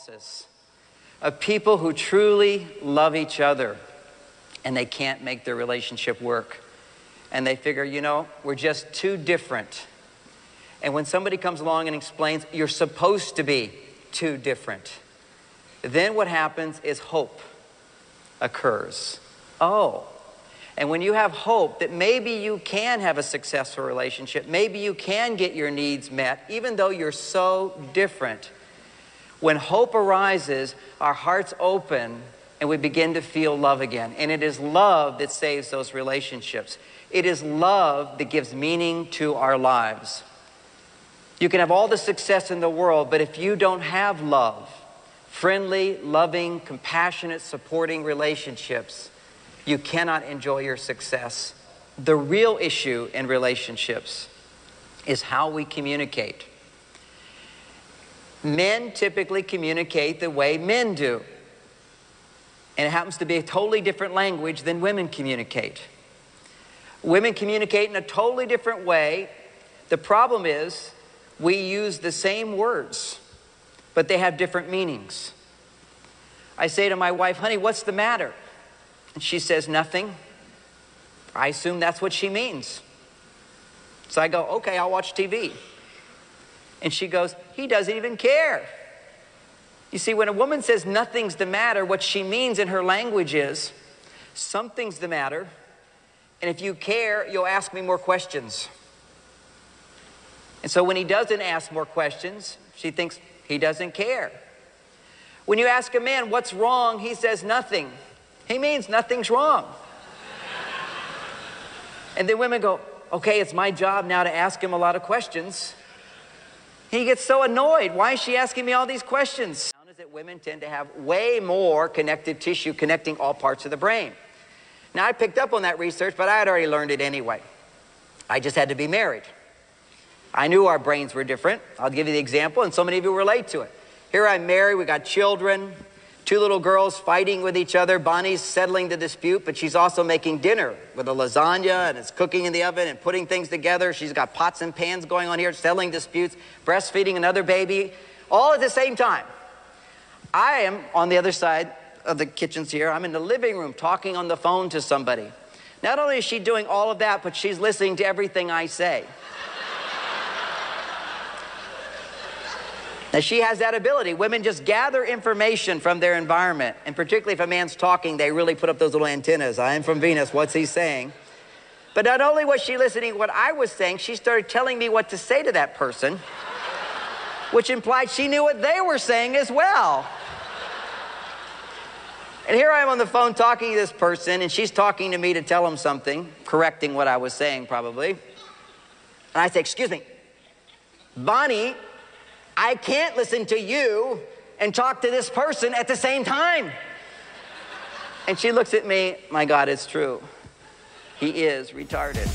bosses, of people who truly love each other and they can't make their relationship work. And they figure, you know, we're just too different. And when somebody comes along and explains, you're supposed to be too different, then what happens is hope occurs. Oh, and when you have hope that maybe you can have a successful relationship, maybe you can get your needs met, even though you're so different, when hope arises, our hearts open and we begin to feel love again. And it is love that saves those relationships. It is love that gives meaning to our lives. You can have all the success in the world, but if you don't have love, friendly, loving, compassionate, supporting relationships, you cannot enjoy your success. The real issue in relationships is how we communicate. Men typically communicate the way men do. And it happens to be a totally different language than women communicate. Women communicate in a totally different way. The problem is we use the same words, but they have different meanings. I say to my wife, honey, what's the matter? And she says, nothing. I assume that's what she means. So I go, okay, I'll watch TV. And she goes, he doesn't even care. You see, when a woman says nothing's the matter, what she means in her language is something's the matter, and if you care, you'll ask me more questions. And so when he doesn't ask more questions, she thinks he doesn't care. When you ask a man what's wrong, he says nothing. He means nothing's wrong. And then women go, okay, it's my job now to ask him a lot of questions. He gets so annoyed. Why is she asking me all these questions? Is that women tend to have way more connective tissue connecting all parts of the brain. Now, I picked up on that research, but I had already learned it anyway. I just had to be married. I knew our brains were different. I'll give you the example, and so many of you relate to it. Here I'm married, we got children, 2 little girls fighting with each other. Bonnie's settling the dispute, but she's also making dinner with a lasagna, and it's cooking in the oven and putting things together. She's got pots and pans going on here, settling disputes, breastfeeding another baby, all at the same time. I am on the other side of the kitchens here. I'm in the living room talking on the phone to somebody. Not only is she doing all of that, but she's listening to everything I say. Now, she has that ability. Women just gather information from their environment. And particularly if a man's talking, they really put up those little antennas. I am from Venus. What's he saying? But not only was she listening to what I was saying, she started telling me what to say to that person, which implied she knew what they were saying as well. And here I am on the phone talking to this person, and she's talking to me to tell him something, correcting what I was saying probably. And I say, excuse me, Bonnie, I can't listen to you and talk to this person at the same time. And she looks at me, my God, it's true. He is retarded.